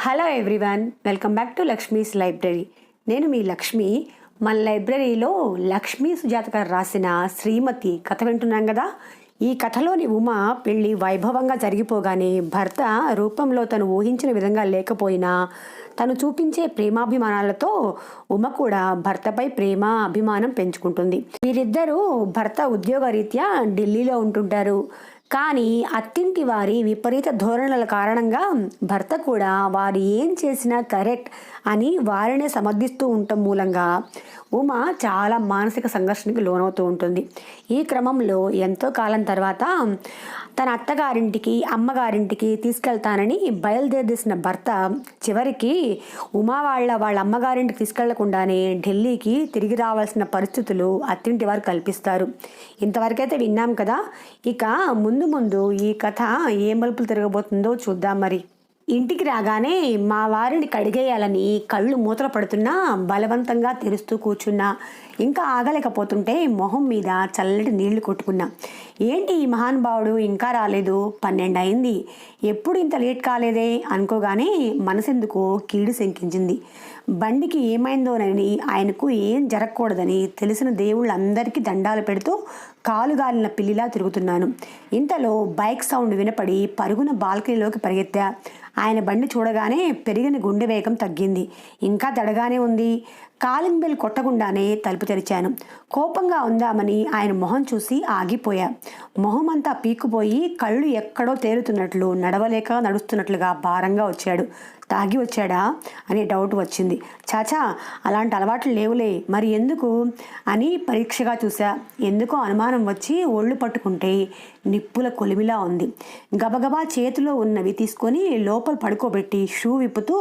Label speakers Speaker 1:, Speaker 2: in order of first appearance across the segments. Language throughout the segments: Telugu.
Speaker 1: Hello everyone, welcome back to Lakshmi's library. నేను మీ లక్ష్మి. మన లైబ్రరీలో లక్ష్మీ సుజాత గారు రాసిన శ్రీమతి కథ వింటున్నాం కదా. ఈ కథలోని ఉమ పెళ్ళి వైభవంగా జరిగిపోగానే భర్త రూపంలో తను ఊహించిన విధంగా లేకపోయినా తను చూపించే ప్రేమాభిమానాలతో ఉమ కూడా భర్తపై ప్రేమ అభిమానం పెంచుకుంటుంది. వీరిద్దరూ భర్త ఉద్యోగరీత్యా ఢిల్లీలో ఉంటుంటారు. కానీ అత్తింటి వారి విపరీత ధోరణుల కారణంగా భర్త కూడా వారు ఏం చేసినా కరెక్ట్ అని వారినే సమర్థిస్తూ ఉండటం మూలంగా ఉమ చాలా మానసిక సంఘర్షణకి లోనవుతూ ఉంటుంది. ఈ క్రమంలో ఎంతో కాలం తర్వాత తన అత్తగారింటికి అమ్మగారింటికి తీసుకెళ్తానని బయలుదేరిసిన భర్త చివరికి ఉమా వాళ్ళ అమ్మగారింటికి తీసుకెళ్లకుండానే ఢిల్లీకి తిరిగి రావాల్సిన పరిస్థితులు అత్తింటి వారు కల్పిస్తారు. ఇంతవరకైతే విన్నాం కదా. ఇక ముందు ఈ కథ ఏ మలుపులు తిరగబోతుందో చూద్దాం. మరి ఇంటికి రాగానే మా వారిని కడిగేయాలని కళ్ళు మూతలు పడుతున్నా బలవంతంగా తెరుస్తూ కూర్చున్నా. ఇంకా ఆగలేకపోతుంటే మొహం మీద చల్లటి నీళ్లు కొట్టుకున్నా. ఏంటి ఈ మహానుభావుడు ఇంకా రాలేదు, 12 అయింది, ఎప్పుడు ఇంత లేట్ కాలేదే అనుకోగానే మనసెందుకో కీడు శంకించింది. బండికి ఏమైందోనని, ఆయనకు ఏం జరగకూడదని తెలిసిన దేవుళ్ళందరికీ దండాలు పెడుతూ కాలుగాలిన పిల్లిలా తిరుగుతున్నాను. ఇంతలో బైక్ సౌండ్ వినపడి పరుగున బాల్కనీలోకి పరిగెత్తా. ఆయన బండి చూడగానే పెరిగిన గుండె వేగం తగ్గింది. ఇంకా దడగానే ఉంది. కాలింగ్ బెల్ కొట్టకుండానే తలుపు తెరిచాను. కోపంగా ఉందామని ఆయన మొహం చూసి ఆగిపోయా. మొహం అంతా పీక్కుపోయి కళ్ళు ఎక్కడో తేలుతున్నట్లు, నడవలేక నడుస్తున్నట్లుగా భారంగా వచ్చాడు. తాగి వచ్చాడా అనే డౌట్ వచ్చింది. చాచా, అలాంటి అలవాట్లు లేవులే, మరి ఎందుకు అని పరీక్షగా చూసా. ఎందుకో అనుమానం వచ్చి ఒళ్ళు పట్టుకుంటే నిప్పుల కొలిమిలా ఉంది. గబగబా చేతిలో ఉన్నవి తీసుకొని లోపల పడుకోబెట్టి షూ విప్పుతూ,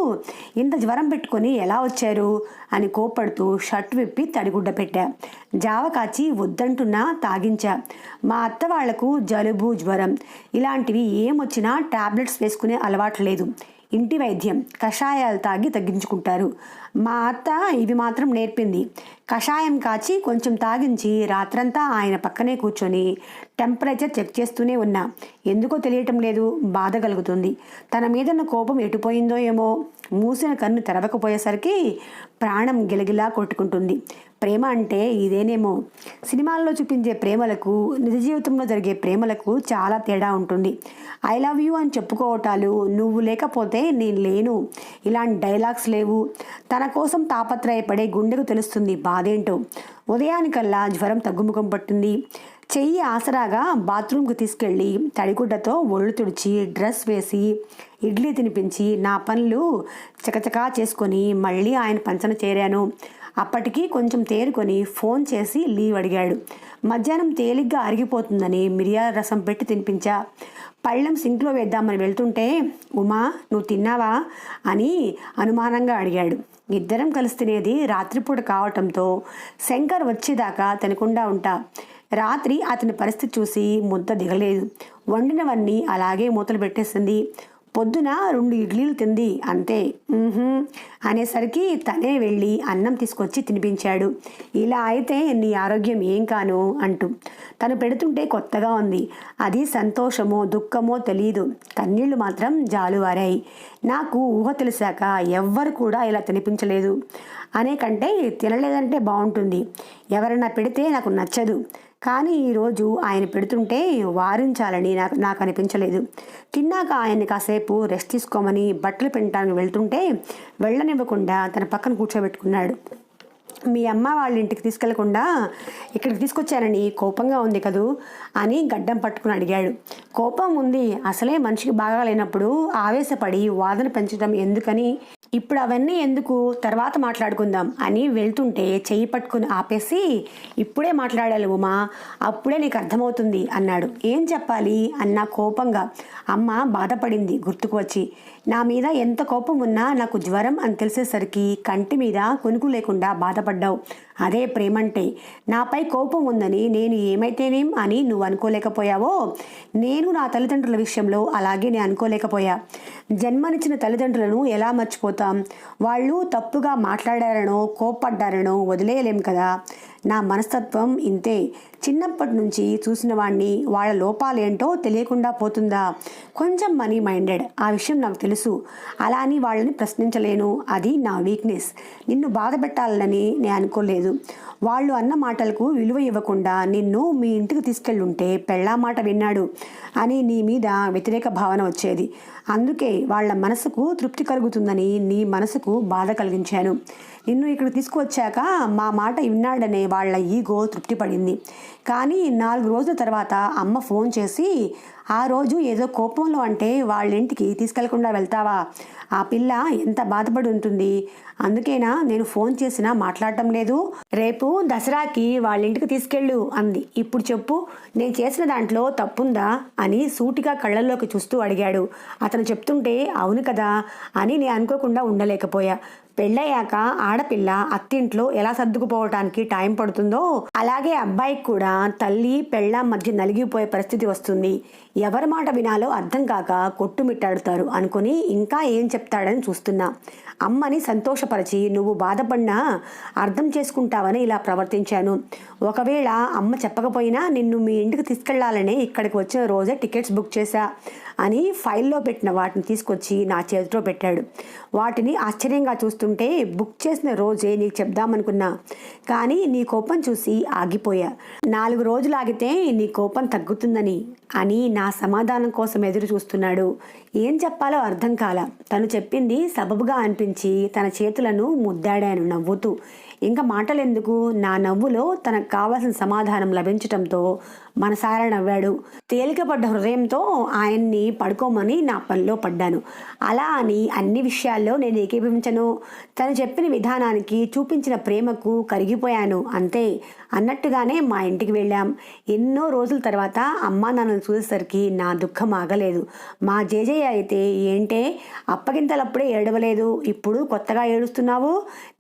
Speaker 1: ఇంత జ్వరం పెట్టుకొని ఎలా వచ్చారు అని కోపడుతూ షర్ట్ విప్పి తడిగుడ్డ పెట్టా. జావ కాచి వద్దంటున్నా తాగించా. మా అత్త వాళ్లకు జలుబు జ్వరం ఇలాంటివి ఏమొచ్చినా టాబ్లెట్స్ వేసుకునే అలవాటు లేదు. ఇంటి వైద్యం, కషాయాలు తాగి తగ్గించుకుంటారు. మా అత్త ఇవి మాత్రం నేర్పింది. కషాయం కాచి కొంచెం తాగించి రాత్రంతా ఆయన పక్కనే కూర్చొని టెంపరేచర్ చెక్ చేస్తూనే ఉన్నా. ఎందుకో తెలియటం లేదు, బాధ కలుగుతుంది. తన మీదన్న కోపం ఎటుపోయిందో ఏమో. మూసిన కన్ను తెరవకపోయేసరికి ప్రాణం గిలగిలా కొట్టుకుంటుంది. ప్రేమ అంటే ఇదేనేమో. సినిమాల్లో చూపించే ప్రేమలకు నిజ జీవితంలో జరిగే ప్రేమలకు చాలా తేడా ఉంటుంది. ఐ లవ్ యూ అని చెప్పుకోవటాలు, నువ్వు లేకపోతే నేను లేను, ఇలాంటి డైలాగ్స్ లేవు. తన కోసం తాపత్రయపడే గుండెకు తెలుస్తుంది బాధేంటో. ఉదయానికల్లా జ్వరం తగ్గుముఖం పట్టింది. చెయ్యి ఆసరాగా బాత్రూమ్కి తీసుకెళ్ళి తడిగుడ్డతో ఒళ్ళు తుడిచి డ్రెస్ వేసి ఇడ్లీ తినిపించి నా పనులు చకచకా చేసుకొని మళ్ళీ ఆయన పంచన చేరాను. అప్పటికి కొంచెం తేరుకొని ఫోన్ చేసి లీవ్ అడిగాడు. మధ్యాహ్నం తేలిగ్గా అరిగిపోతుందని మిరియాల రసం పెట్టి తినిపించా. పళ్ళెం సింక్లో వేద్దామని వెళ్తుంటే, ఉమా నువ్వు తిన్నావా అని అనుమానంగా అడిగాడు. ఇద్దరం కలిసి తినేది రాత్రిపూట కావటంతో శంకర్ వచ్చేదాకా తినకుండా ఉంటా. రాత్రి అతని పరిస్థితి చూసి ముద్ద దిగలేదు. వండినవన్నీ అలాగే మూతలు పెట్టేసింది. పొద్దున 2 ఇడ్లీలు తింది అంతే. అనేసరికి తనే వెళ్ళి అన్నం తీసుకొచ్చి తినిపించాడు. ఇలా అయితే నీ ఆరోగ్యం ఏం కాను అంటూ తను పెడుతుంటే కొత్తగా ఉంది. అది సంతోషమో దుఃఖమో తెలియదు. కన్నీళ్లు మాత్రం జాలువారాయి. నాకు ఊహ తెలిసాక ఎవ్వరు కూడా ఇలా తినిపించలేదు. అనే కంటే తినలేదంటే బాగుంటుంది. ఎవరైనా పెడితే నాకు నచ్చదు. కానీ ఈరోజు ఆయన పెడుతుంటే వారించాలని నాకు అనిపించలేదు. తిన్నాక ఆయన్ని కాసేపు రెస్ట్ తీసుకోమని బట్టలు పెంచడానికి వెళ్తుంటే వెళ్ళనివ్వకుండా తన పక్కన కూర్చోబెట్టుకున్నాడు. మీ అమ్మ వాళ్ళ ఇంటికి తీసుకెళ్లకుండా ఇక్కడికి తీసుకొచ్చారని కోపంగా ఉంది కదూ అని గడ్డం పట్టుకుని అడిగాడు. కోపం ఉంది, అసలే మనిషికి బాగా లేనప్పుడు ఆవేశపడి వాదన పెంచడం ఎందుకని, ఇప్పుడు అవన్నీ ఎందుకు, తర్వాత మాట్లాడుకుందాం అని వెళ్తుంటే చెయ్యి పట్టుకుని ఆపేసి, ఇప్పుడే మాట్లాడాలి ఉమా, అప్పుడే నీకు అర్థమవుతుంది అన్నాడు. ఏం చెప్పాలి అన్నా కోపంగా. అమ్మ బాధపడింది గుర్తుకు వచ్చి. నా మీద ఎంత కోపం ఉన్నా నాకు జ్వరం అని తెలిసేసరికి కంటి మీద కొనుకు లేకుండా బాధపడ్డావు. అదే ప్రేమంటే. నాపై కోపం ఉందని నేను ఏమైతేనేం అని నువ్వు అనుకోలేకపోయావో, నేను నా తల్లిదండ్రుల విషయంలో అలాగే నేను అనుకోలేకపోయా. జన్మనిచ్చిన తల్లిదండ్రులను ఎలా మర్చిపోతాం? వాళ్ళు తప్పుగా మాట్లాడారనో కోప్పడ్డారనో వదిలేయలేం కదా. నా మనస్తత్వం ఇంతే. చిన్నప్పటి నుంచి చూసిన వాడిని వాళ్ళ లోపాలేంటో తెలియకుండా పోతుందా? కొంచెం మనీ మైండెడ్, ఆ విషయం నాకు తెలుసు. అలా అని వాళ్ళని ప్రశ్నించలేను, అది నా వీక్నెస్. నిన్ను బాధ పెట్టాలని నేను అనుకోలేదు. వాళ్ళు అన్న మాటలకు విలువ ఇవ్వకుండా నిన్ను మీ ఇంటికి తీసుకెళ్ళుంటే పెళ్ళా మాట విన్నాడు అని నీ మీద వ్యతిరేక భావన వచ్చేది. అందుకే వాళ్ళ మనసుకు తృప్తి కలుగుతుందని నీ మనసుకు బాధ కలిగించాను. నిన్ను ఇక్కడ తీసుకువచ్చాక మా మాట విన్నాడనే వాళ్ళ ఈగో తృప్తిపడింది. కానీ 4 రోజుల తర్వాత అమ్మ ఫోన్ చేసి, ఆ రోజు ఏదో కోపంలో అంటే వాళ్ళ ఇంటికి తీసుకెళ్లకుండా వెళ్తావా? ఆ పిల్ల ఎంత బాధపడి ఉంటుంది, అందుకేనా నేను ఫోన్ చేసినా మాట్లాడటం లేదు? రేపు దసరాకి వాళ్ళ ఇంటికి తీసుకెళ్ళు అంది. ఇప్పుడు చెప్పు, నేను చేసిన దాంట్లో తప్పుందా అని సూటిగా కళ్ళల్లోకి చూస్తూ అడిగాడు. అతను చెప్తుంటే అవును కదా అని నేను అనుకోకుండా ఉండలేకపోయా. పెళ్ళయ్యాక ఆడపిల్ల అత్తింట్లో ఎలా సర్దుకుపోవటానికి టైం పడుతుందో అలాగే అబ్బాయికి కూడా తల్లి పెళ్ళాం మధ్య నలిగిపోయే పరిస్థితి వస్తుంది. ఎవరి మాట వినాలో అర్థం కాక కొట్టుమిట్టాడుతారు అనుకుని ఇంకా ఏం చెప్తాడని చూస్తున్నా. అమ్మని సంతోషపరిచి నువ్వు బాధపడినా అర్థం చేసుకుంటావని ఇలా ప్రవర్తించాను. ఒకవేళ అమ్మ చెప్పకపోయినా నిన్ను మీ ఇంటికి తీసుకెళ్లాలని ఇక్కడికి వచ్చిన రోజే టికెట్స్ బుక్ చేశా అని ఫైల్లో పెట్టిన వాటిని తీసుకొచ్చి నా చేతిలో పెట్టాడు. వాటిని ఆశ్చర్యంగా చూస్తుంటే బుక్ చేసిన రోజే నీకు చెప్దామనుకున్నా, కానీ నీ కోపం చూసి ఆగిపోయా. 4 రోజులు ఆగితే నీ కోపం తగ్గుతుందని అని నా సమాధానం కోసం ఎదురు చూస్తున్నాడు. ఏం చెప్పాలో అర్థం కాల. తను చెప్పింది సబబుగా అనిపించి తన చేతులను ముద్దాడాను నవ్వుతూ. ఇంకా మాటలెందుకు, నా నవ్వులో తనకు కావాల్సిన సమాధానం లభించటంతో మనసారా నవ్వాడు. తేలికపడ్డ హృదయంతో ఆయన్ని పడుకోమని నా పనిలో పడ్డాను. అలా అని అన్ని విషయాల్లో నేను ఏకీభవించను. తను చెప్పిన విధానానికి చూపించిన ప్రేమకు కరిగిపోయాను అంతే అన్నట్టుగానే మా ఇంటికి వెళ్ళాం. ఎన్నో రోజుల తర్వాత అమ్మా నాన్నను చూసేసరికి నా దుఃఖం ఆగలేదు. మా జేజయ్య అయితే, ఏంటే అప్పగింతలప్పుడే ఏడవలేదు, ఇప్పుడు కొత్తగా ఏడుస్తున్నావు?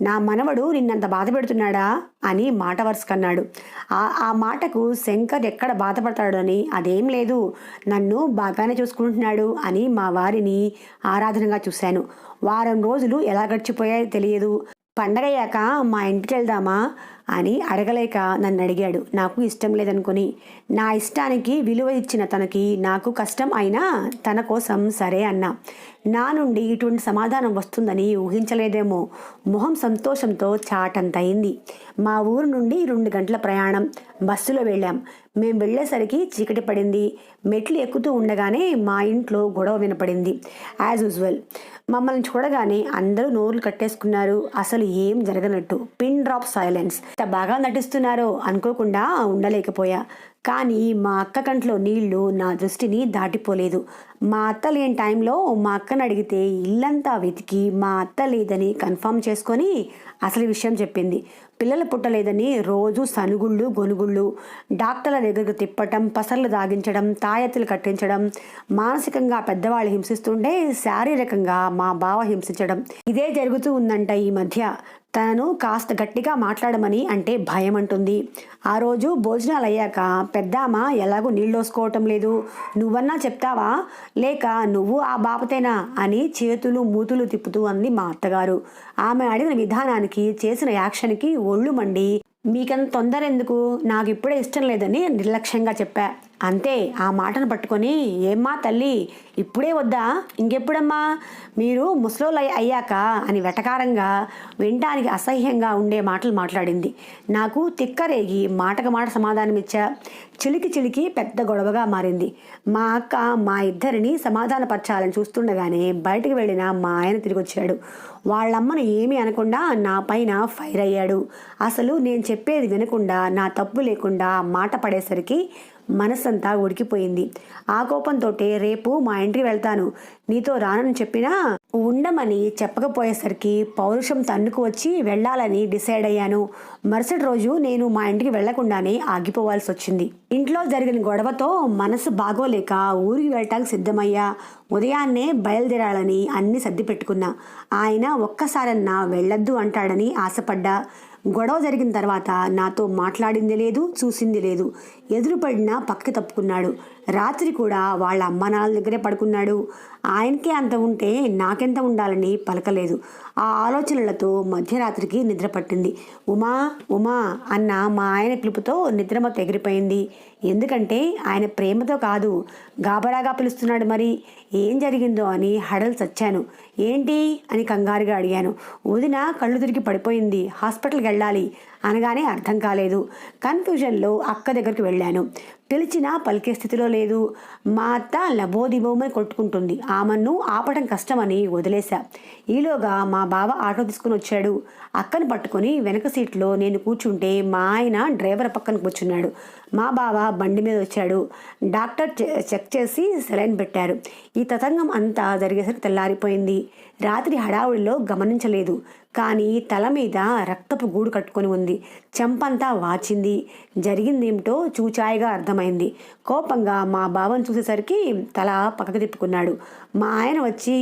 Speaker 1: నా మనవడు నిన్నంత బాధ పెడుతున్నాడా అని మాట వరుసకన్నాడు. ఆ మాటకు శంకర్ ఎక్కడ బాధపడతాడని, అదేం లేదు, నన్ను బాగానే చూసుకుంటున్నాడు అని మా వారిని ఆరాధనగా చూశాను. వారం రోజులు ఎలా గడిచిపోయాయో తెలియదు. పండగయ్యాక మా ఇంటికి వెళ్దామా అని అడగలేక నన్ను అడిగాడు. నాకు ఇష్టం లేదనుకుని. నా ఇష్టానికి విలువ ఇచ్చిన తనకి నాకు కష్టం అయినా తన కోసం సరే అన్నా. నా నుండి ఇటువంటి సమాధానం వస్తుందని ఊహించలేదేమో. మొహం సంతోషంతో చాటంతయింది. మా ఊరు నుండి 2 గంటల ప్రయాణం. బస్సులో వెళ్ళాం. మేము వెళ్ళేసరికి చీకటి పడింది. మెట్లు ఎక్కుతూ ఉండగానే మా ఇంట్లో గొడవ వినపడింది. యాజ్ యూజువల్ మమ్మల్ని చూడగానే అందరూ నోర్లు కట్టేసుకున్నారు. అసలు ఏం జరగనట్టు పిన్ డ్రాప్ సైలెన్స్. ఎంత బాగా నటిస్తున్నారో అనుకోకుండా ఉండలేకపోయా. కానీ మా అక్క కంట్లో నీళ్లు నా దృష్టిని దాటిపోలేదు. మా అత్త లేని టైంలో మా అక్కను అడిగితే ఇల్లంతా వెతికి మా అత్త లేదని కన్ఫర్మ్ చేసుకొని అసలు విషయం చెప్పింది. పిల్లలు పుట్టలేదని రోజు సనుగుళ్ళు గొనుగుళ్ళు, డాక్టర్ల దగ్గరకు తిప్పటం, పసర్లు దాగించడం, తాయెత్తులు కట్టించడం, మానసికంగా పెద్దవాళ్ళు హింసిస్తుంటే శారీరకంగా మా బావ హింసించడం, ఇదే జరుగుతూ ఉందంట ఈ మధ్య. తనను కాస్త గట్టిగా మాట్లాడమని అంటే భయం అంటుంది. ఆ రోజు భోజనాలు అయ్యాక పెద్దామ ఎలాగూ నీళ్ళోసుకోవటం లేదు, నువ్వన్నా చెప్తావా, లేక నువ్వు ఆ బాపతేనా అని చేతులు మూతులు తిప్పుతూ అంది మా అత్తగారు. ఆమె అడిగిన విధానానికి చేసిన యాక్షన్కి ఒళ్ళు మండి, మీకంత తొందర ఎందుకు, నాకు ఇప్పుడే ఇష్టం లేదని నిర్లక్ష్యంగా చెప్పా. అంతే. ఆ మాటను పట్టుకొని, ఏమ్మా తల్లి ఇప్పుడే వద్దా, ఇంకెప్పుడమ్మా, మీరు ముసలోళ్ళు అయ్యాక అని వెటకారంగా వినటానికి అసహ్యంగా ఉండే మాటలు మాట్లాడింది. నాకు తిక్కరేగి మాటకు మాట సమాధానం ఇచ్చా. చిలికి చిలికి పెద్ద గొడవగా మారింది. మా అక్క మా ఇద్దరిని సమాధానపరచాలని చూస్తుండగానే బయటకు వెళ్ళిన మా ఆయన తిరిగి వచ్చాడు. వాళ్ళమ్మను ఏమీ అనకుండా నా పైన ఫైర్ అయ్యాడు. అసలు నేను చెప్పేది వినకుండా నా తప్పు లేకుండా మాట పడేసరికి మనసంతా ఉడికిపోయింది. ఆ కోపంతో రేపు మా ఇంటికి వెళ్తాను, నీతో రానని చెప్పినా ఉండమని చెప్పకపోయేసరికి పౌరుషం తన్నుకు వచ్చి వెళ్ళాలని డిసైడ్ అయ్యాను. మరుసటి రోజు నేను మా ఇంటికి వెళ్లకుండానే ఆగిపోవాల్సి వచ్చింది. ఇంట్లో జరిగిన గొడవతో మనసు బాగోలేక ఊరికి వెళ్ళటానికి సిద్ధమయ్యా. ఉదయాన్నే బయలుదేరాలని అన్ని సర్ది పెట్టుకున్నా. ఆయన ఒక్కసారన్నా వెళ్ళొద్దు అంటాడని ఆశపడ్డా. గొడవ జరిగిన తర్వాత నాతో మాట్లాడింది లేదు, చూసింది లేదు. ఎదురుపడినా పక్కకి తప్పుకున్నాడు. రాత్రి కూడా వాళ్ళ అమ్మ నాన్నల దగ్గరే పడుకున్నాడు. ఆయనకే అంత ఉంటే నాకెంత ఉండాలని పలకలేదు. ఆ ఆలోచనలతో మధ్యరాత్రికి నిద్ర పట్టింది. ఉమా ఉమా అన్న మా ఆయన పిలుపుతో నిద్రమత్తు ఎగిరిపోయింది. ఎందుకంటే ఆయన ప్రేమతో కాదు, గాబరాగా పిలుస్తున్నాడు. మరి ఏం జరిగిందో అని హడలు చచ్చాను. ఏంటి అని కంగారుగా అడిగాను. వదిన కళ్ళు తిరిగి పడిపోయింది, హాస్పిటల్కి వెళ్ళాలి అనగానే అర్థం కాలేదు. కన్ఫ్యూజన్లో అక్క దగ్గరికి వెళ్ళాను. పిలిచినా పలికే స్థితిలో లేదు. మా అత్త లబోదిబోమని కొట్టుకుంటుంది. ఆమెను ఆపడం కష్టమని వదిలేశా. ఈలోగా మా బావ ఆటో తీసుకుని వచ్చాడు. అక్కను పట్టుకొని వెనక సీట్లో నేను కూర్చుంటే మా ఆయన డ్రైవర్ పక్కన కూర్చున్నాడు. మా బావ బండి మీద వచ్చాడు. డాక్టర్ చెక్ చేసి సెలైన్ పెట్టారు. ఈ తతంగం అంతా జరిగేసరికి తెల్లారిపోయింది. రాత్రి హడావుడిలో గమనించలేదు, కానీ తల మీద రక్తపు గూడు కట్టుకొని ఉంది. చెంపంతా వాచింది. జరిగిందేమిటో చూచాయిగా అర్థమైంది. కోపంగా మా బావను చూసేసరికి తల పక్కకు తిప్పుకున్నాడు. మా ఆయన వచ్చి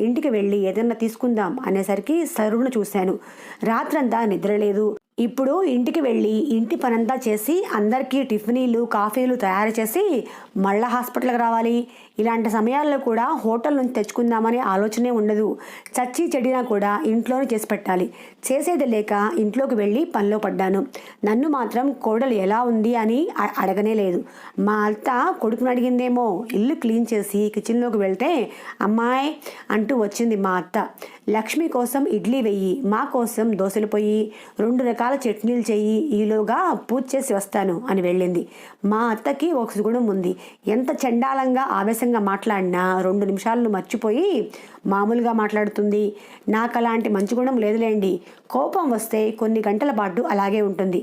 Speaker 1: ఇంటికి వెళ్ళి ఏదన్నా తీసుకుందాం అనేసరికి సరువును చూశాను. రాత్రంతా నిద్రలేదు. ఇప్పుడు ఇంటికి వెళ్ళి ఇంటి పనంతా చేసి అందరికీ టిఫినీలు కాఫీలు తయారు చేసి మళ్ళా హాస్పిటల్కి రావాలి. ఇలాంటి సమయాల్లో కూడా హోటల్ నుంచి తెచ్చుకుందామనే ఆలోచనే ఉండదు. చచ్చి చెడినా కూడా ఇంట్లోనే చేసి పెట్టాలి. చేసేది లేక ఇంట్లోకి వెళ్ళి పనిలో పడ్డాను. నన్ను మాత్రం కోడలు ఎలా ఉంది అని అడగనే లేదు. మా అత్త కొడుకుని అడిగిందేమో. ఇల్లు క్లీన్ చేసి కిచెన్లోకి వెళ్తే అమ్మాయి అంటూ వచ్చింది మా అత్త. లక్ష్మి కోసం ఇడ్లీ వెయ్యి, మా కోసం దోశలు పొయ్యి, 2 రకాల చట్నీలు చెయ్యి, ఈలోగా పూజ చేసి వస్తాను అని వెళ్ళింది. మా అత్తకి ఒక సుగుణం ఉంది. ఎంత చండాలంగా ఆవేశంగా మాట్లాడినా 2 నిమిషాలను మర్చిపోయి మామూలుగా మాట్లాడుతుంది. నాకు అలాంటి మంచి గుణం లేదులేండి. కోపం వస్తే కొన్ని గంటల పాటు అలాగే ఉంటుంది.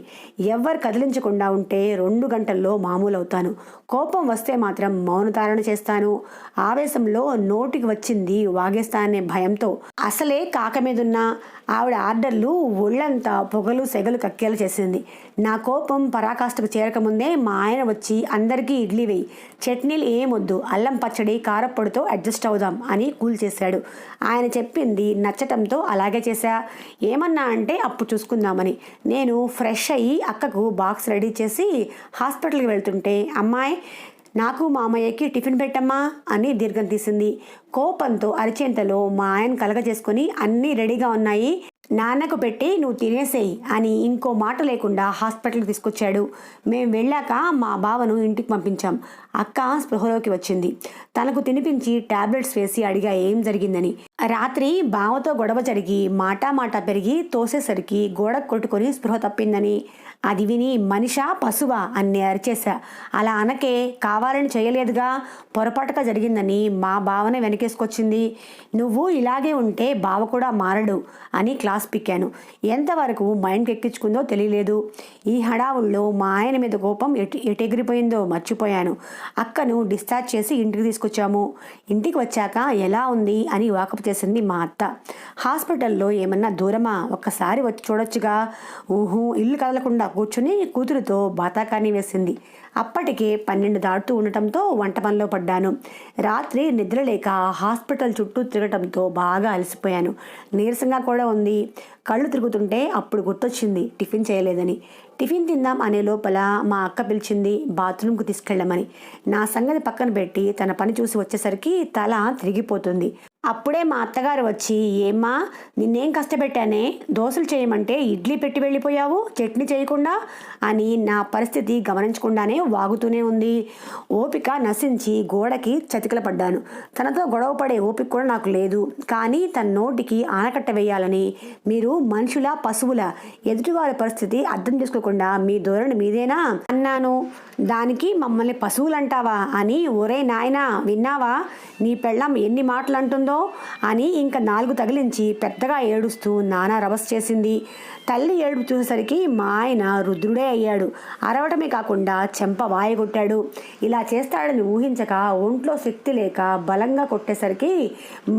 Speaker 1: ఎవ్వరు కదిలించకుండా ఉంటే 2 గంటల్లో మామూలు అవుతాను. కోపం వస్తే మాత్రం మౌనధారణ చేస్తాను. ఆవేశంలో నోటికి వచ్చింది వాగేస్తాననే భయంతో. అసలే కాక మీదున్న ఆవిడ ఆర్డర్లు ఒళ్ళంతా పొగలు సెగలు కక్కేలా చేసింది. నా కోపం పరాకాష్ఠకు చేరకముందే మా ఆయన వచ్చి అందరికీ ఇడ్లీ వేయి, చట్నీలు ఏమొద్దు, అల్లం పచ్చడి కారప్పొడితో అడ్జస్ట్ అవుదాం అని కూల్ చేశాడు. ఆయన చెప్పింది నచ్చటంతో అలాగే చేశా. ఏమన్నా అంటే అప్పుడు చూసుకుందామని. నేను ఫ్రెష్ అయ్యి అక్కకు బాక్స్ రెడీ చేసి హాస్పిటల్కి వెళ్తుంటే అమ్మాయి నాకు మామయ్యకి టిఫిన్ పెట్టమ్మా అని దీర్ఘం తీసింది. కోపంతో అరిచేంతలో మా ఆయన కలగజేసుకొని అన్నీ రెడీగా ఉన్నాయి, నాన్నకు పెట్టి నువ్వు తినేసేయి అని ఇంకో మాట లేకుండా హాస్పిటల్కి తీసుకొచ్చాడు. మేము వెళ్ళాక మా బావను ఇంటికి పంపించాం. అక్క స్పృహలోకి వచ్చింది. తనకు తినిపించి టాబ్లెట్స్ వేసి అడిగా ఏం జరిగిందని. రాత్రి బావతో గొడవ జరిగి మాట పెరిగి తోసేసరికి గోడకు కొట్టుకొని స్పృహ తప్పిందని. అది విని మనిషా పశువా అని అరిచేశా. అలా అనకే, కావాలని చేయలేదుగా, పొరపాటుగా జరిగిందని మా బావనే వెనకేసుకొచ్చింది. నువ్వు ఇలాగే ఉంటే బావ కూడా మారడు అని క్లాస్ పిక్కాను. ఎంతవరకు మైండ్కి ఎక్కించుకుందో తెలియలేదు. ఈ హడావుల్లో మా ఆయన మీద కోపం ఎటెగిరిపోయిందో మర్చిపోయాను. అక్కను డిశ్చార్జ్ చేసి ఇంటికి తీసుకొచ్చాము. ఇంటికి వచ్చాక ఎలా ఉంది అని వాకప్ చేసింది మా అత్త. హాస్పిటల్లో ఏమన్నా దూరమా, ఒక్కసారి వచ్చి చూడొచ్చుగా. ఇల్లు కదలకుండా కూర్చుని కూతురుతో బాతాకాని వేసింది. అప్పటికే 12 దాటుతూ ఉండటంతో వంట పనిలో పడ్డాను. రాత్రి నిద్రలేక హాస్పిటల్ చుట్టూ తిరగటంతో బాగా అలసిపోయాను. నీరసంగా కూడా ఉంది. కళ్ళు తిరుగుతుంటే అప్పుడు గుర్తొచ్చింది టిఫిన్ చేయలేదని. టిఫిన్ తిందాం అనే లోపల మా అక్క పిలిచింది బాత్రూమ్కి తీసుకెళ్ళమని. నా సంగతి పక్కన పెట్టి తన పని చూసి వచ్చేసరికి తల తిరిగిపోతుంది. అప్పుడే మా అత్తగారు వచ్చి, ఏమ్మా నిన్నేం కష్టపెట్టానే, దోశలు చేయమంటే ఇడ్లీ పెట్టి వెళ్ళిపోయావు, చట్నీ చేయకుండా అని నా పరిస్థితి గమనించకుండానే వాగుతూనే ఉంది. ఓపిక నశించి గోడకి చతికిల పడ్డాను. తనతో గొడవ పడే ఓపిక కూడా నాకు లేదు. కానీ తన నోటికి ఆనకట్ట వేయాలని, మీరు మనుషుల పశువుల, ఎదుటివారి పరిస్థితి అర్థం చేసుకోకుండా మీ ధోరణి మీదేనా అన్నాను. దానికి మమ్మల్ని పశువులంటావా అని, ఒరే నాయనా విన్నావా, నీ పెళ్ళం ఎన్ని మాటలు అంటుందో అని ఇంకా 4 తగిలించి పెద్దగా ఏడుస్తూ నానా రభస చేసింది. తల్లి ఏడుపు చూసేసరికి మా ఆయన రుద్రుడే అయ్యాడు. అరవటమే కాకుండా చెంప వాయగొట్టాడు. ఇలా చేస్తాడని ఊహించక ఒంట్లో శక్తి లేక బలంగా కొట్టేసరికి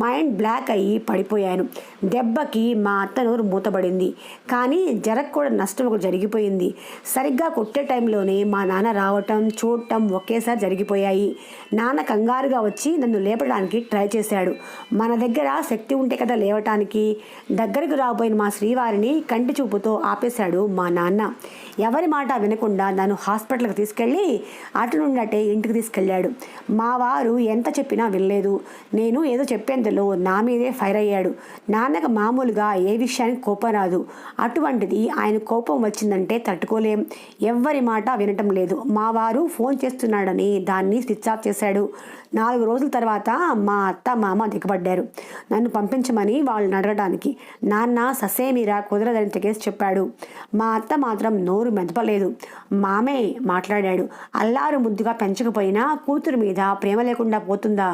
Speaker 1: మైండ్ బ్లాక్ అయ్యి పడిపోయాను. దెబ్బకి మా అత్త నోరు మూతబడింది. కానీ జరగకూడని నష్టం ఒకటి జరిగిపోయింది. సరిగ్గా కొట్టే టైంలోనే మా నాన్న రావటం చూడటం ఒకేసారి జరిగిపోయాయి. నాన్న కంగారుగా వచ్చి నన్ను లేపడానికి ట్రై చేశాడు. మన దగ్గర శక్తి ఉంటే కదా లేవటానికి. దగ్గరకు రాబోయిన మా శ్రీవారిని కంటి చూపుతో ఆపేశాడు మా నాన్న. ఎవరి మాట వినకుండా నన్ను హాస్పిటల్కి తీసుకెళ్ళి తీసుకెళ్ళి అటు నుండి అటే ఇంటికి తీసుకెళ్ళాడు. మా వారు ఎంత చెప్పినా వినలేదు. నేను ఏదో చెప్పేందులో నా మీదే ఫైర్ అయ్యాడు. నాన్నకు మామూలుగా ఏ విషయానికి కోపం రాదు, అటువంటిది ఆయన కోపం వచ్చిందంటే తట్టుకోలేం. ఎవ్వరి మాట వినటం లేదు. మా వారు ఫోన్ చేస్తున్నాడని దాన్ని స్విచ్ ఆఫ్ చేశాడు. 4 రోజుల తర్వాత మా అత్త మామ దిగబడ్డారు నన్ను పంపించమని వాళ్ళని అడగడానికి. నాన్న ససేమిరా కుదరదని తెగేసి చెప్పాడు. మా అత్త మాత్రం నోరు మెదపలేదు. మామే మాట్లాడాడు. అల్లారు ముద్దుగా పెంచకపోయినా కూతురు మీద ప్రేమ లేకుండా పోతుందా?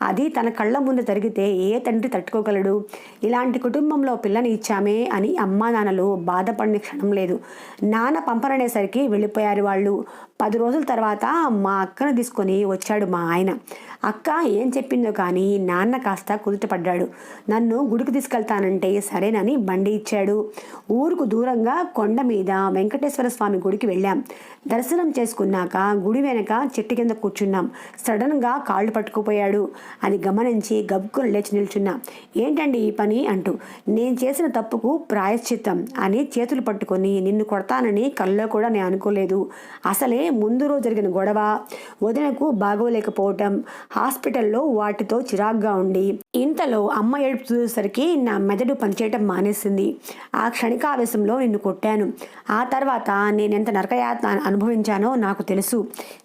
Speaker 1: అది తన కళ్ళ ముందు జరిగితే ఏ తండ్రి తట్టుకోగలడు? ఇలాంటి కుటుంబంలో పిల్లని ఇచ్చామే అని అమ్మా నాన్నలు బాధపడిన క్షణం లేదు. నాన్న పంపననేసరికి వెళ్ళిపోయారు వాళ్ళు. 10 రోజుల తర్వాత మా అక్కను తీసుకొని వచ్చాడు మా ఆయన. అక్క ఏం చెప్పిందో కానీ నాన్న కాస్త కుదుటపడ్డాడు. నన్ను గుడికి తీసుకెళ్తానంటే సరేనని బండి ఇచ్చాడు. ఊరుకు దూరంగా కొండ మీద వెంకటేశ్వర స్వామి గుడికి వెళ్ళాం. దర్శనం చేసుకున్నాక గుడి వెనక చెట్టు కింద కూర్చున్నాం. సడన్గా కాళ్ళు పట్టుకుపోయాడు. అది గమనించి గబుక్కును లేచి నిల్చున్నా. ఏంటండి ఈ పని అంటూ. నేను చేసిన తప్పుకు ప్రాయశ్చిత్తం అని చేతులు పట్టుకొని నిన్ను కొడతానని కల్లో కూడా నేను అనుకోలేదు. అసలే ముందు రోజు జరిగిన గొడవ, వదినకు బాగోలేకపోవటం, హాస్పిటల్లో వాటితో చిరాగ్గా ఉండి ఇంతలో అమ్మ ఏడుపు చూసేసరికి నా మెదడు పనిచేయటం మానేసింది. ఆ క్షణికావేశంలో నిన్ను కొట్టాను. ఆ తర్వాత నేనెంత నరకయాతన అనుభవించానో నాకు తెలుసు.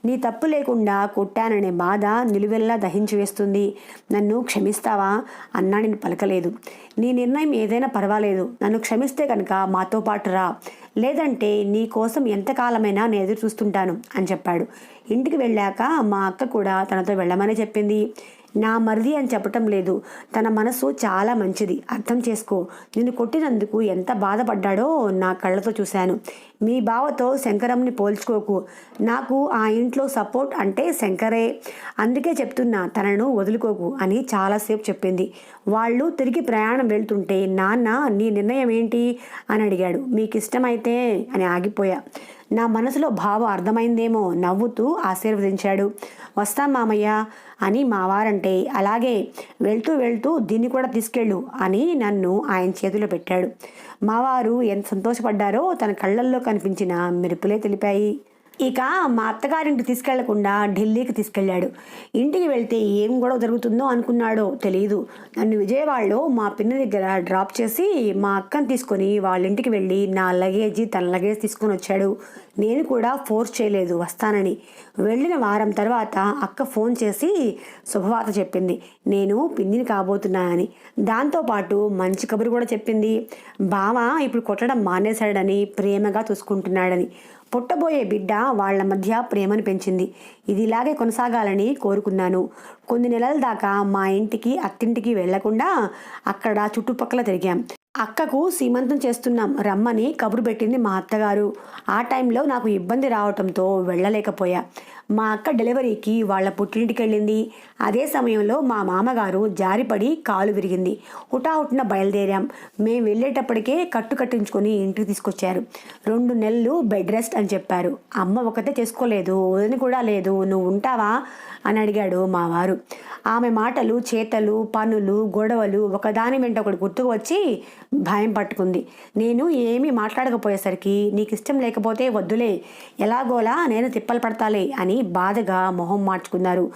Speaker 1: నీ తప్పు లేకుండా కొట్టాననే బాధ నిలువెల్లా దహించి వేస్తుంది. నన్ను క్షమిస్తావా అన్నా నేను పలకలేదు. నీ నిర్ణయం ఏదైనా పర్వాలేదు, నన్ను క్షమిస్తే కనుక మాతో పాటు రా, లేదంటే నీ కోసం ఎంతకాలమైనా నేను ఎదురు చూస్తుంటాను అని చెప్పాడు. ఇంటికి వెళ్ళాక మా అక్క కూడా తనతో వెళ్ళమని చెప్పింది. నా మరిది అని చెప్పటం లేదు, తన మనసు చాలా మంచిది, అర్థం చేసుకో. నిన్ను కొట్టినందుకు ఎంత బాధపడ్డాడో నా కళ్ళతో చూశాను. మీ బావతో శంకరంని పోల్చుకోకు. నాకు ఆ ఇంట్లో సపోర్ట్ అంటే శంకరే. అందుకే చెప్తున్నా, తనను వదులుకోకు అని చాలాసేపు చెప్పింది. వాళ్ళు తిరిగి ప్రయాణం వెళ్తుంటే నాన్న నీ నిర్ణయం ఏంటి అని అడిగాడు. మీకు ఇష్టమైతే అని ఆగిపోయా. నా మనసులో భావం అర్థమైందేమో నవ్వుతూ ఆశీర్వదించాడు. వస్తాం మామయ్య అని మావారంటే అలాగే వెళ్తూ వెళ్తూ దీన్ని కూడా తీసుకెళ్ళు అని నన్ను ఆయన చేతిలో పెట్టాడు. మావారు ఎంత సంతోషపడ్డారో తన కళ్ళల్లో కనిపించిన మెరుపులే తెలిపాయి. ఇక మా అత్తగారింటికి తీసుకెళ్లకుండా ఢిల్లీకి తీసుకెళ్ళాడు. ఇంటికి వెళ్తే ఏం గొడవ జరుగుతుందో అనుకున్నాడో తెలియదు. నన్ను విజయవాడలో మా పిన్ని దగ్గర డ్రాప్ చేసి మా అక్కను తీసుకొని వాళ్ళ ఇంటికి వెళ్ళి నా లగేజీ తన లగేజ్ తీసుకొని వచ్చాడు. నేను కూడా ఫోర్స్ చేయలేదు వస్తానని. వెళ్ళిన వారం తర్వాత అక్క ఫోన్ చేసి శుభవార్త చెప్పింది, నేను పిన్నిని కాబోతున్నానని. దాంతోపాటు మంచి కబురు కూడా చెప్పింది. బావ ఇప్పుడు కొట్టడం మానేశాడని, ప్రేమగా చూసుకుంటున్నాడని. పుట్టబోయే బిడ్డ వాళ్ల మధ్య ప్రేమను పెంచింది. ఇది ఇలాగే కొనసాగాలని కోరుకున్నాను. కొన్ని నెలల దాకా మా ఇంటికి అత్తింటికి వెళ్లకుండా అక్కడ చుట్టుపక్కల తిరిగాం. అక్కకు సీమంతం చేస్తున్నాం రమ్మని కబురు పెట్టింది మా అత్తగారు. ఆ టైంలో నాకు ఇబ్బంది రావటంతో వెళ్ళలేకపోయా. మా అక్క డెలివరీకి వాళ్ళ పుట్టింటికి వెళ్ళింది. అదే సమయంలో మా మామగారు జారిపడి కాలు విరిగింది. హుటాహుటిన బయలుదేరాం. మేము వెళ్ళేటప్పటికే కట్టించుకొని ఇంటికి తీసుకొచ్చారు. 2 నెలలు బెడ్ రెస్ట్ అని చెప్పారు. అమ్మ ఒకతే చేసుకోలేదు, వదిన కూడా లేదు, నువ్వు ఉంటావా అని అడిగాడు మా వారు. ఆమె మాటలు, చేతలు, పనులు, గొడవలు ఒకదాని వెంట ఒకటి గుర్తుకు వచ్చి భయం పట్టుకుంది. నేను ఏమీ మాట్లాడకపోయేసరికి నీకు ఇష్టం లేకపోతే వద్దులే, ఎలాగోలా నేను తిప్పలు పడతాలే అని బాధగా మొహం మార్చుకున్నారు.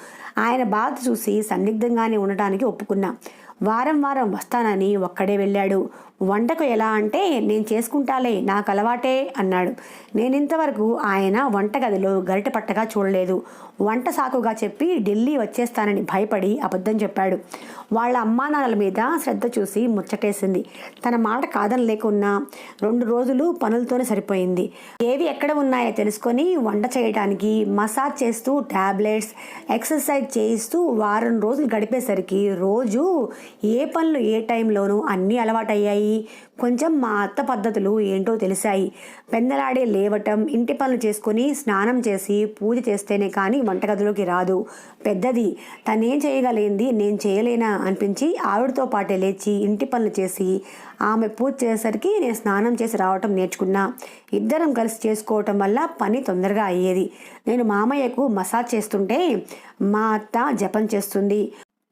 Speaker 1: ఆయన బాధ చూసి సందిగ్ధంగానే ఉండటానికి ఒప్పుకున్నా. వారం వారం వస్తానని ఒక్కడే వెళ్ళాడు. వంటకు ఎలా అంటే నేను చేసుకుంటాలే, నాకు అలవాటే అన్నాడు. నేనింతవరకు ఆయన వంటగదిలో గరిటె పట్టగా చూడలేదు. వంట సాకుగా చెప్పి ఢిల్లీ వచ్చేస్తానని భయపడి అబద్ధం చెప్పాడు. వాళ్ళ అమ్మానాన్నల మీద శ్రద్ధ చూసి ముచ్చటేసింది. తన మాట కాదని లేకున్నా 2 రోజులు పనులతోనే సరిపోయింది. ఏవి ఎక్కడ ఉన్నాయో తెలుసుకొని వంట చేయడానికి మసాజ్ చేస్తూ, టాబ్లెట్స్, ఎక్సర్సైజ్ చేయిస్తూ వారం రోజులు గడిపేసరికి రోజు ఏ పనులు ఏ టైంలోనూ అన్నీ అలవాటయ్యాయి. కొంచెం మా అత్త పద్ధతులు ఏంటో తెలిసాయి. పెందలాడే లేవటం, ఇంటి పనులు చేసుకుని స్నానం చేసి పూజ చేస్తేనే కానీ వంటగదిలోకి రాదు. పెద్దది, తనేం చేయగలిగింది నేను చేయలేనా అనిపించి ఆవిడతో పాటే లేచి ఇంటి పనులు చేసి ఆమె పూజ చేసేసరికి నేను స్నానం చేసి రావటం నేర్చుకున్నా. ఇద్దరం కలిసి చేసుకోవటం వల్ల పని తొందరగా అయ్యేది. నేను మామయ్యకు మసాజ్ చేస్తుంటే మా అత్త జపం చేస్తుంది.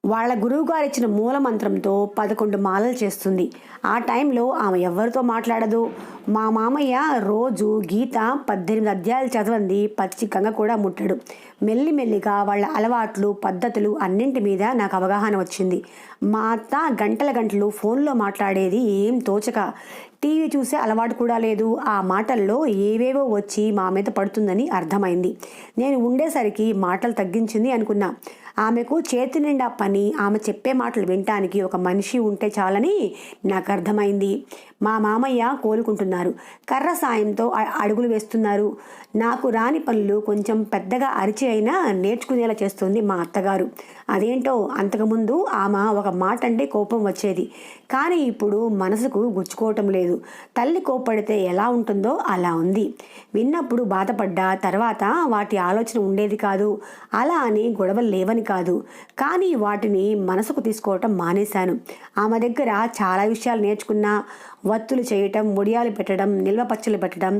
Speaker 1: వాళ్ళ గురువుగారు ఇచ్చిన మూల మంత్రంతో 11 మాలలు చేస్తుంది. ఆ టైంలో ఆమె ఎవరితో మాట్లాడదు. మా మామయ్య రోజు గీత 18 అధ్యాయాలు చదవంది పచ్చి గంగ కూడా ముట్టడు. మెల్లిమెల్లిగా వాళ్ళ అలవాట్లు, పద్ధతులు అన్నింటి మీద నాకు అవగాహన వచ్చింది. మా అత్త గంటల గంటలు ఫోన్లో మాట్లాడేది ఏం తోచక, టీవీ చూసే అలవాటు కూడా లేదు. ఆ మాటల్లో ఏవేవో వచ్చి మా మీద పడుతుందని అర్థమైంది. నేను ఉండేసరికి మాటలు తగ్గించింది అనుకున్నా. ఆమెకు చేతి నిండా పని, ఆమె చెప్పే మాటలు వినటానికి ఒక మనిషి ఉంటే చాలని నాకు అర్థమైంది. మా మామయ్య కోలుకుంటున్నారు. కర్ర సాయంతో అడుగులు వేస్తున్నారు. నాకు రాని పనులు కొంచెం పెద్దగా అరిచి అయినా నేర్చుకునేలా చేస్తుంది మా అత్తగారు. అదేంటో అంతకుముందు ఆమె ఒక మాట అంటే కోపం వచ్చేది, కానీ ఇప్పుడు మనసుకు గుచ్చుకోవటం లేదు. తల్లి కోప్పడితే ఎలా ఉంటుందో అలా ఉంది. విన్నప్పుడు బాధపడ్డా, తర్వాత వాటి ఆలోచన ఉండేది కాదు. అలా అని గొడవలు లేవని కాదు, కానీ వాటిని మనసుకు తీసుకోవటం మానేశాను. ఆమె దగ్గర చాలా విషయాలు నేర్చుకున్నా. వత్తులు చేయటం, ముడియాలు పెట్టడం, నిల్వ పచ్చలు పెట్టడం,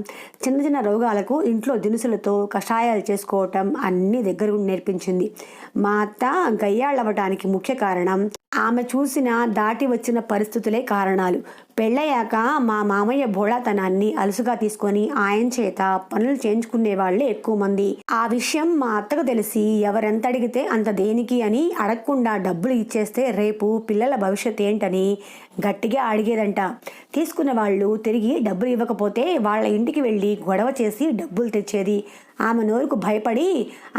Speaker 1: చిన్న చిన్న రోగాలకు ఇంట్లో దినుసులతో కషాయాలు చేసుకోవటం అన్నీ దగ్గర నేర్పించింది. మా అత్త గయ్యాళ్ళవటానికి ముఖ్య కారణం ఆమె చూసిన దాటి వచ్చిన పరిస్థితులే కారణాలు. పెళ్ళయ్యాక మా మామయ్య భోళాతనాన్ని అలుసుగా తీసుకొని ఆయన చేత పనులు చేయించుకునే వాళ్ళే ఎక్కువ మంది. ఆ విషయం మా అత్తకు తెలిసి ఎవరెంత అడిగితే అంత దేనికి అని అడగకుండా డబ్బులు ఇచ్చేస్తే రేపు పిల్లల భవిష్యత్ ఏంటని గట్టిగా అడిగేదంట. తీసుకున్న వాళ్ళు తిరిగి డబ్బులు ఇవ్వకపోతే వాళ్ళ ఇంటికి వెళ్ళి గొడవ చేసి డబ్బులు తెచ్చేది. ఆమె నోరుకు భయపడి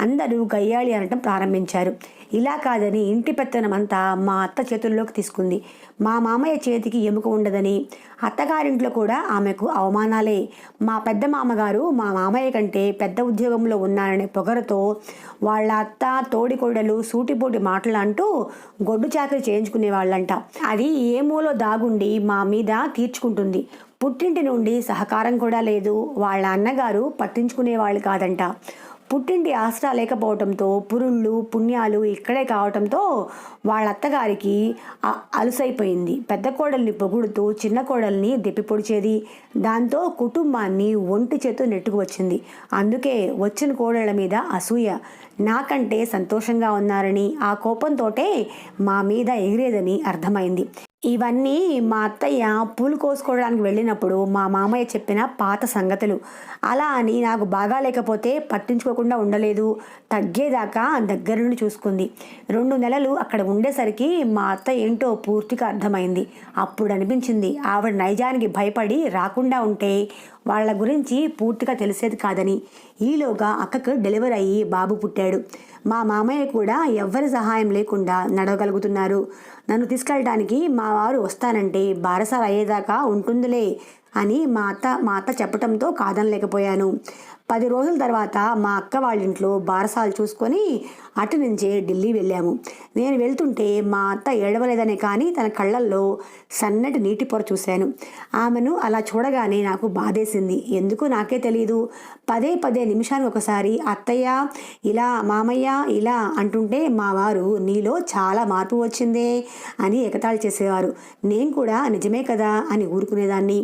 Speaker 1: అందరూ గయ్యాళి అనటం ప్రారంభించారు. ఇలా కాదని ఇంటి పెత్తనమంతా మా అత్త చేతుల్లోకి తీసుకుంది. మా మామయ్య చేతికి ఎముక ఉండదని, అత్తగారింట్లో కూడా ఆమెకు అవమానాలే. మా పెద్ద మామగారు మా మామయ్య కంటే పెద్ద ఉద్యోగంలో ఉన్నారనే పొగరతో వాళ్ళ అత్త తోడికోడలు సూటిపోటి మాటలు అంటూ గొడ్డు చాకరీ చేయించుకునే వాళ్ళంట. అది ఏ మూలో దాగుండి మా మీద తీర్చుకుంటుంది. పుట్టింటి నుండి సహకారం కూడా లేదు. వాళ్ళ అన్నగారు పట్టించుకునేవాళ్ళు కాదంట. పుట్టింటి ఆసరా లేకపోవడంతో పురుళ్ళు పుణ్యాలు ఇక్కడే కావటంతో వాళ్ళ అత్తగారికి అలుసైపోయింది. పెద్ద కోడల్ని పొగుడుతూ చిన్న కోడల్ని దెప్పిపొడిచేది. దాంతో కుటుంబాన్ని ఒంటి చేతు నెట్టుకు వచ్చింది. అందుకే వచ్చిన కోడళ్ళ మీద అసూయ. నాకంటే సంతోషంగా ఉన్నారని, ఆ కోపంతోటే మా మీద ఎగిరేదని అర్థమైంది. ఇవన్నీ మా అత్తయ్య పూలు కోసుకోవడానికి వెళ్ళినప్పుడు మా మామయ్య చెప్పిన పాత సంగతులు. అలా అని నాకు బాగా లేకపోతే పట్టించుకోకుండా ఉండలేదు. తగ్గేదాకా దగ్గర నుండి చూసుకుంది. 2 నెలలు అక్కడ ఉండేసరికి మా అత్త ఏంటో పూర్తిగా అర్థమైంది. అప్పుడు అనిపించింది ఆవిడ నైజానికి భయపడి రాకుండా ఉంటే వాళ్ళ గురించి పూర్తిగా తెలిసేది కాదని. ఈలోగా అక్కకు డెలివరీ అయ్యి బాబు పుట్టాడు. మా మామయ్య కూడా ఎవ్వరి సహాయం లేకుండా నడవగలుగుతున్నారు. నన్ను తీసుకెళ్ళడానికి మా వారు వస్తానంటే బారసాల అయ్యేదాకా ఉంటుందిలే అని మా అత్త చెప్పటంతో కాదనలేకపోయాను. 10 రోజుల తర్వాత మా అక్క వాళ్ళ ఇంట్లో బారసాలు చూసుకొని అటు నుంచే ఢిల్లీ వెళ్ళాము. నేను వెళ్తుంటే మా అత్త ఏడవలేదనే కానీ తన కళ్ళల్లో సన్నటి నీటి పొర చూశాను. ఆమెను అలా చూడగానే నాకు బాధేసింది. ఎందుకు నాకే తెలీదు. పదే నిమిషానికి ఒకసారి అత్తయ్య ఇలా, మామయ్య ఇలా అంటుంటే మా వారు నీలో చాలా మార్పు వచ్చిందే అని ఎగతాళి చేసేవారు. నేను కూడా నిజమే కదా అని ఊరుకునేదాన్ని.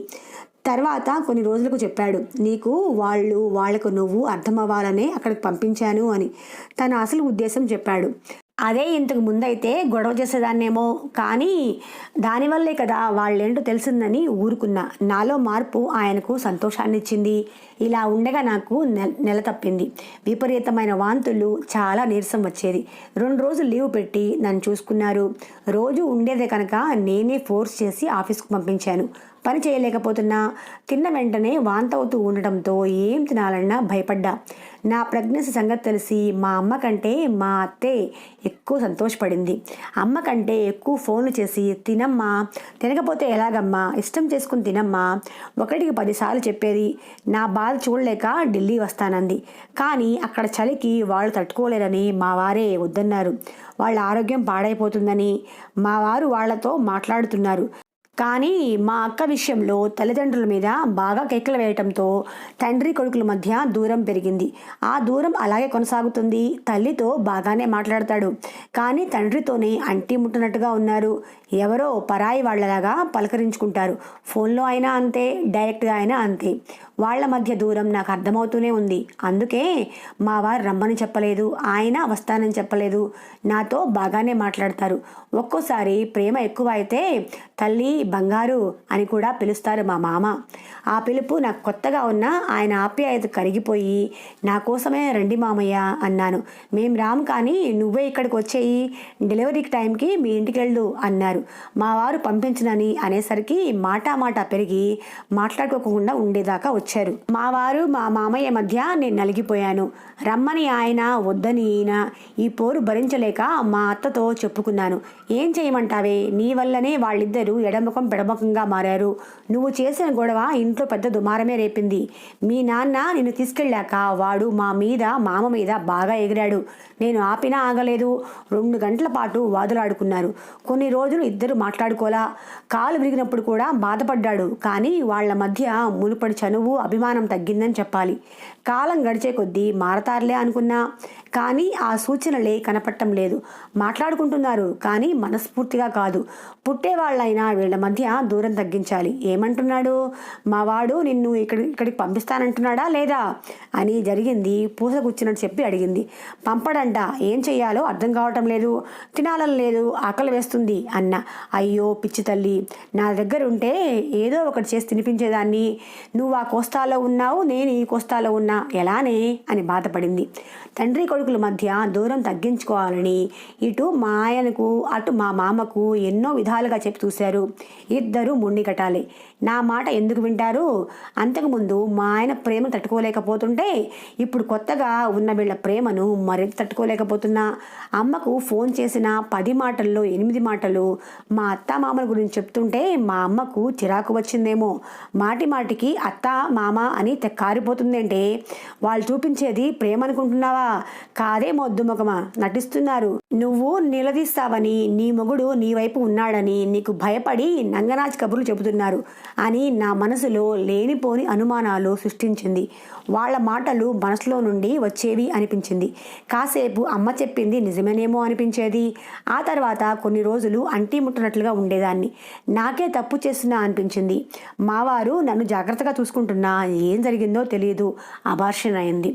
Speaker 1: తర్వాత కొన్ని రోజులకు చెప్పాడు, నీకు వాళ్లకు నువ్వు అర్థమవ్వాలనే అక్కడికి పంపించాను అని. తన అసలు ఉద్దేశం చెప్పాడు. అదే ఇంతకు ముందైతే గొడవ చేసేదాన్నేమో, కానీ దానివల్లే కదా వాళ్ళేంటో తెలిసిందని ఊరుకున్నా. నాలో మార్పు ఆయనకు సంతోషాన్ని ఇచ్చింది. ఇలా ఉండగా నాకు నెల తప్పింది. విపరీతమైన వాంతులు, చాలా నీరసం వచ్చేది. 2 రోజులు లీవ్ పెట్టి నన్ను చూసుకున్నారు. రోజు ఉండేదే కనుక నేనే ఫోర్స్ చేసి ఆఫీస్కు పంపించాను. పని చేయలేకపోతున్నా. తిన్న వెంటనే వాంతవుతూ ఉండటంతో ఏం తినాలన్నా భయపడ్డా. నా ప్రెగ్నెన్సీ సంగతి తెలిసి మా అమ్మ కంటే మా అత్తే ఎక్కువ సంతోషపడింది. అమ్మ కంటే ఎక్కువ ఫోన్లు చేసి తినమ్మా, తినకపోతే ఎలాగమ్మా, ఇష్టం చేసుకుని తినమ్మా, 1కి 10 సార్లు చెప్పేది. నా బాధ చూడలేక ఢిల్లీ వస్తానంది. కానీ అక్కడ చలికి వాళ్ళు తట్టుకోలేరని మా వారే వద్దన్నారు. వాళ్ళ ఆరోగ్యం పాడైపోతుందని మా వారు వాళ్లతో మాట్లాడుతున్నారు. కానీ మా అక్క విషయంలో తల్లిదండ్రుల మీద బాగా కేకలు వేయటంతో తండ్రి కొడుకుల మధ్య దూరం పెరిగింది. ఆ దూరం అలాగే కొనసాగుతుంది. తల్లితో బాగానే మాట్లాడతాడు, కానీ తండ్రితోనే అంటి ముట్టనట్టుగా ఉన్నారు. ఎవరో పరాయి వాళ్ళలాగా పలకరించుకుంటారు. ఫోన్లో అయినా అంతే, డైరెక్ట్గా అయినా అంతే. వాళ్ళ మధ్య దూరం నాకు అర్థమవుతూనే ఉంది. అందుకే మా వారు రమ్మని చెప్పలేదు, ఆయన వస్తానని చెప్పలేదు. నాతో బాగానే మాట్లాడతారు. ఒక్కోసారి ప్రేమ ఎక్కువ అయితే తల్లి బంగారు అని కూడా పిలుస్తారు మా మామ. ఆ పిలుపు నాకు కొత్తగా ఉన్నా ఆయన ఆప్యాయత కరిగిపోయి నా కోసమే రండి మామయ్య అన్నాను. మేం రాము, కానీ నువ్వే ఇక్కడికి వచ్చేయి, డెలివరీకి టైంకి మీ ఇంటికి వెళ్ళు అన్నారు. మా వారు పంపించనని అనేసరికి మాట పెరిగి మాట్లాడుకోకుండా ఉండేదాకా వచ్చారు. మా వారు మా మామయ్య మధ్య నేను నలిగిపోయాను. రమ్మని ఆయన, వద్దని ఈయన. ఈ పోరు భరించలేక మా అత్తతో చెప్పుకున్నాను. ఏం చేయమంటావే, నీ వల్లనే వాళ్ళిద్దరూ ఎడముఖం పెడముఖంగా మారారు. నువ్వు చేసిన గొడవ ఇంట్లో పెద్ద దుమారమే రేపింది. మీ నాన్న నిన్ను తీసుకెళ్ళాక వాడు మా మీద, మామ మీద బాగా ఎగిరాడు. నేను ఆపినా ఆగలేదు. 2 గంటల పాటు వాదులాడుకున్నారు. కొన్ని రోజులు ఇద్దరు మాట్లాడుకోలా. కాలు విరిగినప్పుడు కూడా బాధపడ్డాడు, కానీ వాళ్ళ మధ్య మునుపడి చనువు, అభిమానం తగ్గిందని చెప్పాలి. కాలం గడిచే కొద్దీ మారతారులే అనుకున్నా, కానీ ఆ సూచనలే కనపడటం లేదు. మాట్లాడుకుంటున్నారు, కానీ మనస్ఫూర్తిగా కాదు. పుట్టేవాళ్ళైనా వీళ్ళ మధ్య దూరం తగ్గించాలి. ఏమంటున్నాడు మా వాడు, నిన్ను ఇక్కడికి పంపిస్తానంటున్నాడా లేదా అని జరిగింది పూసగుచ్చినట్టు చెప్పి అడిగింది. పంపడంట. ఏం చెయ్యాలో అర్థం కావటం లేదు. తినాలని లేదు, ఆకలి వేస్తుంది అన్న. అయ్యో పిచ్చి తల్లి, నా దగ్గర ఉంటే ఏదో ఒకటి చేసి తినిపించేదాన్ని. నువ్వు ఆ కోస్తాలో ఉన్నావు, నేను ఈ కోస్తాలో ఉన్నా, ఎలానే అని బాధపడింది. తండ్రి కొడుకుల మధ్య దూరం తగ్గించుకోవాలని ఇటు మా ఆయనకు, అటు మా మామకు ఎన్నో విధాలుగా చెప్పి చూశారు. ఇద్దరు మొండి కట్టాలి. నా మాట ఎందుకు వింటారు? అంతకుముందు మా ఆయన ప్రేమ తట్టుకోలేకపోతుంటే ఇప్పుడు కొత్తగా ఉన్న వీళ్ళ ప్రేమను మరింత తట్టుకోలేకపోతున్నా. అమ్మకు ఫోన్ చేసిన 10 మాటల్లో 8 మాటలు మా అత్త మామల గురించి చెప్తుంటే మా అమ్మకు చిరాకు వచ్చిందేమో. మాటికి అత్త మామ అని కారిపోతుందంటే వాళ్ళు చూపించేది ప్రేమ అనుకుంటున్నావా? కాదే మొద్దు ముఖమా, నటిస్తున్నారు. నువ్వు నిలదీస్తావని, నీ మొగుడు నీ వైపు ఉన్నాడని నీకు భయపడి నంగనాచి కబుర్లు చెబుతున్నారు అని నా మనసులో లేనిపోని అనుమానాలు సృష్టించింది. వాళ్ళ మాటలు మనసులో నుండి వచ్చేవి అనిపించింది. కాసేపు అమ్మ చెప్పింది నిజమేనేమో అనిపించేది. ఆ తర్వాత కొన్ని రోజులు అంటి ముట్టనట్లుగా ఉండేదాన్ని. నాకే తప్పు చేస్తున్నా అనిపించింది. మావారు నన్ను జాగ్రత్తగా చూసుకుంటున్నా. ఏం జరిగిందో తెలియదు. అబార్షన్ అయింది.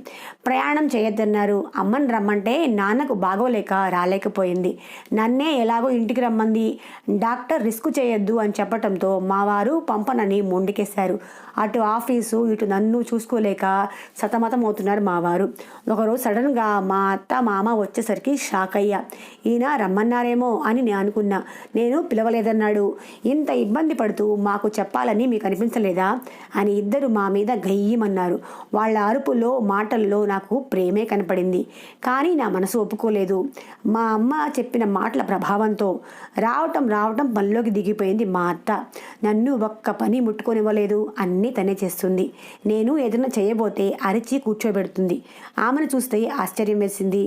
Speaker 1: ప్రయాణం చేయొద్దన్నారు. అమ్మని రమ్మంటే నాన్నకు బాగోలేక రాలేకపోయింది. నన్నే ఎలాగో ఇంటికి రమ్మంది. డాక్టర్ రిస్క్ చేయొద్దు అని చెప్పడంతో మావారు పంపనని మొండికేశారు. అటు ఆఫీసు, ఇటు నన్ను చూసుకోలేక సతమతం అవుతున్నారు మావారు. ఒకరోజు సడన్గా మా అత్త మామ వచ్చేసరికి షాక్ అయ్యా. ఈయన రమ్మన్నారేమో అని నేను అనుకున్నా. నేను పిలవలేదన్నాడు. ఇంత ఇబ్బంది పడుతూ మాకు చెప్పాలని మీకు అనిపించలేదా అని ఇద్దరు మా మీద గయ్యమన్నారు. వాళ్ళ అరుపులో, మాటల్లో నాకు ప్రేమే కనపడింది. కానీ నా మనసు ఒప్పుకోలేదు. మా అమ్మ చెప్పిన మాటల ప్రభావంతో రావటం పనిలోకి దిగిపోయింది మా అత్త. నన్ను ఒక్క పని ముట్టుకొనివ్వలేదు. అన్నీ తనే చేస్తుంది. నేను ఏదైనా చేయబోతే అరిచి కూర్చోబెడుతుంది. ఆమెను చూస్తే ఆశ్చర్యం వేసింది.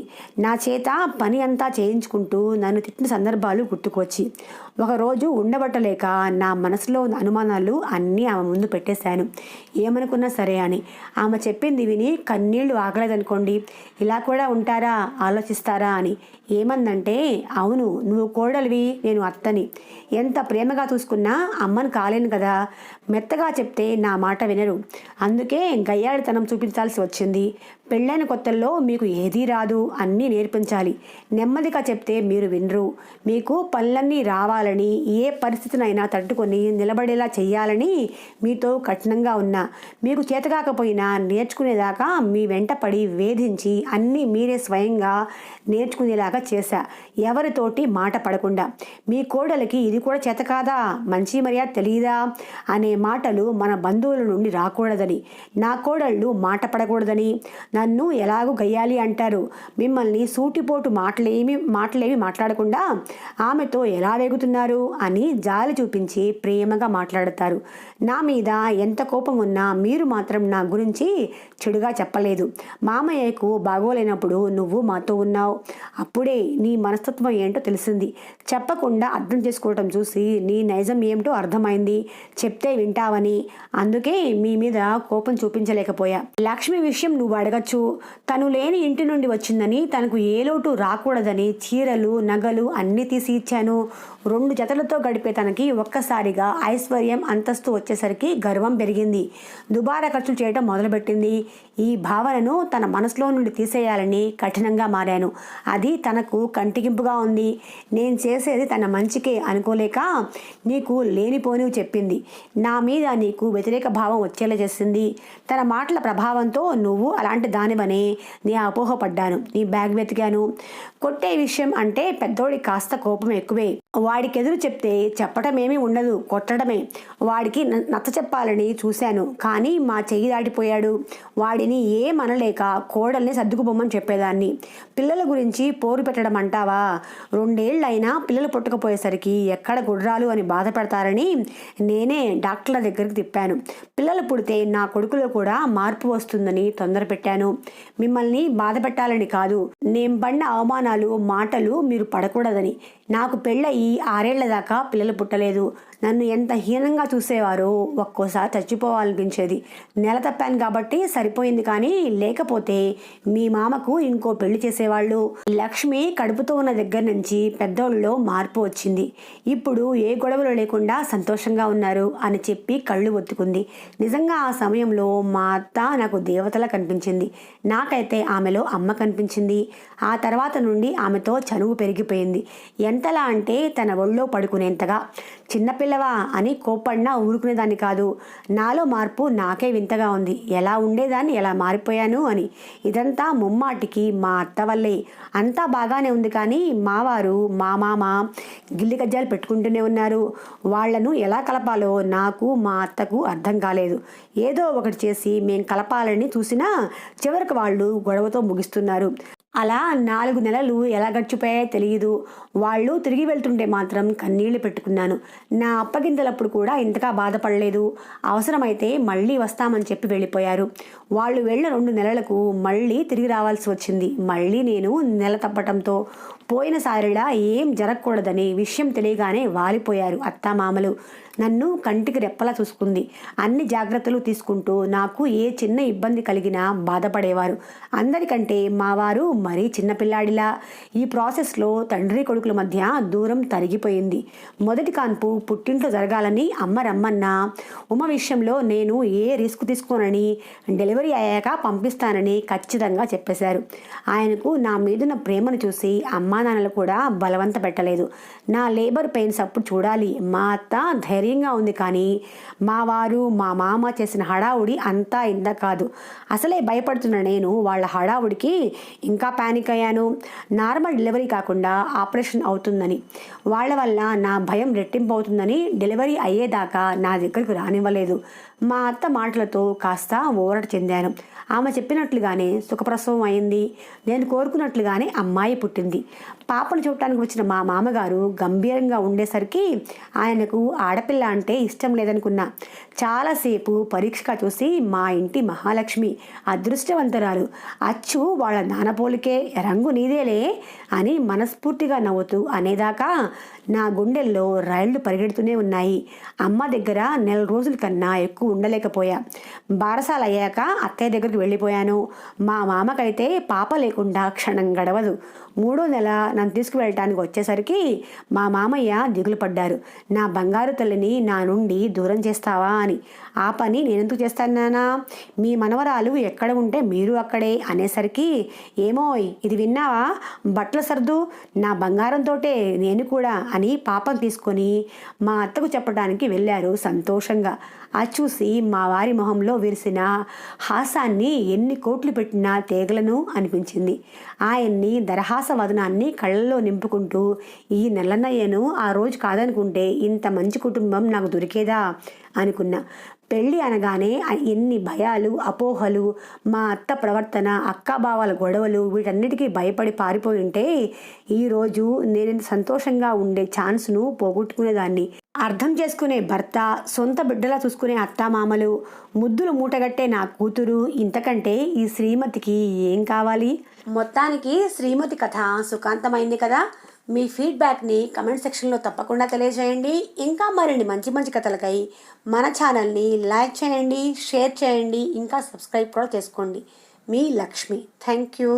Speaker 1: నా చేత పని అంతా చేయించుకుంటూ నన్ను తిట్టిన సందర్భాలు గుర్తుకొచ్చి ఒకరోజు ఉండబట్టలేక నా మనసులో అనుమానాలు అన్నీ ఆమె ముందు పెట్టేశాను. ఏమనుకున్నా సరే అని. ఆమె చెప్పింది విని కన్నీళ్లు ఆగలేదనుకోండి. ఇలా కూడా ఉంటారా, ఆలోచిస్తారా అని. ఏమందంటే, అవును, నువ్వు కోడలివి, నేను అత్తని. ఎంత ప్రేమగా చూసుకున్నా అమ్మను కాలేను కదా. మెత్తగా చెప్తే నా మాట వినరు. అందుకే గయ్యాడితనం చూపించాల్సి వచ్చింది. పెళ్ళైన కొత్తల్లో మీకు ఏదీ రాదు, అన్నీ నేర్పించాలి. నెమ్మదిగా చెప్తే మీరు వినరు. మీకు పనులన్నీ రావాలని, ఏ పరిస్థితినైనా తట్టుకొని నిలబడేలా చెయ్యాలని మీతో కఠినంగా ఉన్నా. మీకు చేతకాకపోయినా నేర్చుకునేదాకా మీ వెంట పడి వేధించి అన్నీ మీరే స్వయంగా నేర్చుకునేలాగా చేశా. ఎవరితోటి మాట పడకుండా. మీ కోడలికి ఇది కూడా చేత కాదా, మంచి మర్యాద తెలియదా అనే మాటలు మన బంధువుల నుండి రాకూడదని, నా కోడళ్ళు మాట పడకూడదని, నన్ను ఎలాగూ గయ్యాలి అంటారు. మిమ్మల్ని సూటిపోటు మాటలేమి మాట్లాడకుండా ఆమెతో ఎలా వేగుతున్నారు అని జాలి చూపించి ప్రేమగా మాట్లాడతారు. నా మీద ఎంత కోపం ఉన్నా మీరు మాత్రం నా గురించి చెడుగా చెప్పలేదు. మామయ్యకు బాగోలేనప్పుడు నువ్వు మాతో ఉన్నావు. అప్పుడే నీ మనస్తత్వం ఏంటో తెలిసింది. చెప్పకుండా అర్థం చేసుకోవటం చూసి నీ నైజం ఏమిటో అర్థమైంది. చెప్తే వింటావని, అందుకే మీ మీద కోపం చూపించలేకపోయా. లక్ష్మి విషయం నువ్వు అడగచ్చు. తను లేని ఇంటి నుండి వచ్చిందని, తనకు ఏ లోటు రాకూడదని చీరలు నగలు అన్నీ తీసి ఇచ్చాను. 2 జతలతో గడిపే తనకి ఒక్కసారిగా ఐశ్వర్యం అంతస్తు వచ్చేసరికి గర్వం పెరిగింది. దుబారా ఖర్చులు చేయడం మొదలుపెట్టింది. ఈ భావనను తన మనసులో నుండి తీసేయాలని కఠినంగా మారాను. అది తనకు కంటికింపుగా ఉంది. నేను చేసేది తన మంచికే అనుకోలేక నీకు లేనిపోనివి చెప్పింది. నా మీద నీకు వ్యతిరేక భావం వచ్చేలా చేసింది. తన మాటల ప్రభావంతో నువ్వు అలాంటి దానివని నీ అపోహపడ్డాను. నీ బ్యాగ్ వెతికాను. కొట్టే విషయం అంటే పెద్దోడికి కాస్త కోపం ఎక్కువే. వాడికి ఎదురు చెప్తే చెప్పటమేమీ ఉండదు, కొట్టడమే. వాడికి నచ్చ చెప్పాలని చూశాను, కానీ మా చెయ్యి దాటిపోయాడు. వాడిని ఏమనలేక కోడల్ని సర్దుకుపోమని చెప్పేదాన్ని. పిల్లల గురించి పోరు పెట్టడం అంటావా? 2 ఏళ్ళైనా పిల్లలు పుట్టకపోయేసరికి ఎక్కడ గుడ్రాలు అని బాధపడతారని నేనే డాక్టర్ల దగ్గరికి తిప్పాను. పిల్లలు పుడితే నా కొడుకులో కూడా మార్పు వస్తుందని తొందర పెట్టాను. మిమ్మల్ని బాధ పెట్టాలని కాదు, నేను పడిన అవమానాలు మాటలు మీరు పడకూడదని. నాకు పెళ్ళయి 6 ఏళ్ల దాకా పిల్లలు పుట్టలేదు. నన్ను ఎంత హీనంగా చూసేవారో ఒక్కోసారి చచ్చిపోవాలనిపించేది. నెల తప్పాను కాబట్టి సరిపోయింది, కానీ లేకపోతే మీ మామకు ఇంకో పెళ్లి చేసేవాళ్ళు. లక్ష్మి కడుపుతో ఉన్న దగ్గర నుంచి పెద్దోళ్ళలో మార్పు వచ్చింది. ఇప్పుడు ఏ గొడవలు లేకుండా సంతోషంగా ఉన్నారు అని చెప్పి కళ్ళు ఒత్తుకుంది. నిజంగా ఆ సమయంలో మా అత్త నాకు దేవతలా కనిపించింది. నాకైతే ఆమెలో అమ్మ కనిపించింది. ఆ తర్వాత నుండి ఆమెతో చనువు పెరిగిపోయింది. ఎంతలా అంటే తన ఒళ్ళో పడుకునేంతగా. చిన్నపిల్లవా అని కోప్పడినా ఊరుకునేదాన్ని కాదు. నాలో మార్పు నాకే వింతగా ఉంది. ఎలా ఉండేదాన్ని ఎలా మారిపోయాను అని. ఇదంతా ముమ్మాటికి మా అత్త వల్లే. అంతా బాగానే ఉంది, కానీ మావారు మా మామ గిల్లి గజ్జాలు పెట్టుకుంటూనే ఉన్నారు. వాళ్లను ఎలా కలపాలో నాకు మా అత్తకు అర్థం కాలేదు. ఏదో ఒకటి చేసి మేం కలపాలని చూసినా చివరికి వాళ్ళు గొడవతో ముగిస్తున్నారు. అలా 4 నెలలు ఎలా గడిచిపోయాయో తెలియదు. వాళ్ళు తిరిగి వెళ్తుంటే మాత్రం కన్నీళ్లు పెట్టుకున్నాను. నా అప్పగింతలప్పుడు కూడా ఇంతగా బాధపడలేదు. అవసరమైతే మళ్ళీ వస్తామని చెప్పి వెళ్ళిపోయారు. వాళ్ళు వెళ్ళిన 2 నెలలకు మళ్ళీ తిరిగి రావాల్సి వచ్చింది. మళ్ళీ నేను నెల తప్పటంతో పోయినసారిలా ఏం జరగకూడదని విషయం తెలియగానే వాలిపోయారు అత్తామామలు. నన్ను కంటికి రెప్పలా చూసుకుంది. అన్ని జాగ్రత్తలు తీసుకుంటూ నాకు ఏ చిన్న ఇబ్బంది కలిగినా బాధపడేవారు. అందరికంటే మావారు మరీ చిన్నపిల్లాడిలా. ఈ ప్రాసెస్లో తండ్రి కొడుకుల మధ్య దూరం తరిగిపోయింది. మొదటి కాన్పు పుట్టింట్లో జరగాలని అమ్మ రమ్మన్నా, ఉమ విషయంలో నేను ఏ రిస్క్ తీసుకోనని, డెలివరీ అయ్యాక పంపిస్తానని ఖచ్చితంగా చెప్పేశారు. ఆయనకు నా మీదున్న ప్రేమను చూసి అమ్మా నాన్నలు కూడా బలవంత పెట్టలేదు. నా లేబర్ పెయిన్స్ అప్పుడు చూడాలి. మా అత్త ధైర్యంగా ఉంది, కానీ మా వారు మా మామ చేసిన హడావుడి అంతా ఇంత కాదు. అసలే భయపడుతున్న నేను వాళ్ళ హడావుడికి ఇంకా పానిక్ అయ్యాను. నార్మల్ డెలివరీ కాకుండా ఆపరేషన్ అవుతుందని, వాళ్ళ వల్ల నా భయం రెట్టింపు అవుతుందని డెలివరీ అయ్యేదాకా నా దగ్గరకు రానివ్వలేదు. మా అత్త మాటలతో కాస్త ఊరట చెందాను. ఆమె చెప్పినట్లుగానే సుఖప్రసవం అయింది. నేను కోరుకున్నట్లుగానే అమ్మాయి పుట్టింది. పాపను చూడటానికి వచ్చిన మా మామగారు గంభీరంగా ఉండేసరికి ఆయనకు ఆడపిల్ల అంటే ఇష్టం లేదనుకున్నా. చాలాసేపు పరీక్షగా చూసి మా ఇంటి మహాలక్ష్మి, అదృష్టవంతురాలు, అచ్చు వాళ్ళ నాన్న పోలికే, రంగు నీదేలే అని మనస్ఫూర్తిగా నవ్వుతూ అనేదాకా నా గుండెల్లో రైళ్లు పరిగెడుతూనే ఉన్నాయి. అమ్మ దగ్గర 1 నెల రోజుల కన్నా ఎక్కువ ఉండలేకపోయా. బారసాలు అయ్యాక అత్తయ్య దగ్గరికి వెళ్ళిపోయాను. మా మామకైతే పాప లేకుండా క్షణం గడవదు. 3వ నెల నన్ను తీసుకువెళ్ళటానికి వచ్చేసరికి మా మామయ్య దిగులు పడ్డారు. నా బంగారు తల్లిని నా నుండి దూరం చేస్తావా అని. ఆ పని నేనెందుకు చేస్తాను నానా? మీ మనవరాలు ఎక్కడ ఉంటే మీరు అక్కడే అనేసరికి, ఏమోయ్ ఇది విన్నావా, బట్టల సర్దు, నా బంగారంతోటే నేను కూడా అని పాపం తీసుకొని మా అత్తకు చెప్పడానికి వెళ్ళారు సంతోషంగా. అది చూసి మా వారి మొహంలో విరిసిన హాసాన్ని ఎన్ని కోట్లు పెట్టినా తేగలను అనిపించింది. ఆయన్ని దరహాస వదనాన్ని కళ్ళల్లో నింపుకుంటూ ఈ నెలన్నయ్యను ఆ రోజు కాదనుకుంటే ఇంత మంచి కుటుంబం నాకు దొరికేదా అనుకున్నా. పెళ్ళి అనగానే ఎన్ని భయాలు, అపోహలు, మా అత్త ప్రవర్తన, అక్కాబావాల గొడవలు, వీటన్నిటికీ భయపడి పారిపోయి ఉంటే ఈరోజు నేను సంతోషంగా ఉండే ఛాన్స్ను పోగొట్టుకునేదాన్ని. అర్థం చేసుకునే భర్త, సొంత బిడ్డలా చూసుకునే అత్తామామలు, ముద్దులు మూటగట్టే నా కూతురు, ఇంతకంటే ఈ శ్రీమతికి ఏం కావాలి? మొత్తానికి శ్రీమతి కథ సుఖాంతమైంది కదా. మీ ఫీడ్బ్యాక్ని కమెంట్ సెక్షన్లో తప్పకుండా తెలియజేయండి. ఇంకా మరిన్ని మంచి మంచి కథలకై మన ఛానల్ని లైక్ చేయండి, షేర్ చేయండి, ఇంకా సబ్స్క్రైబ్ కూడా చేసుకోండి. మీ లక్ష్మి. Thank you.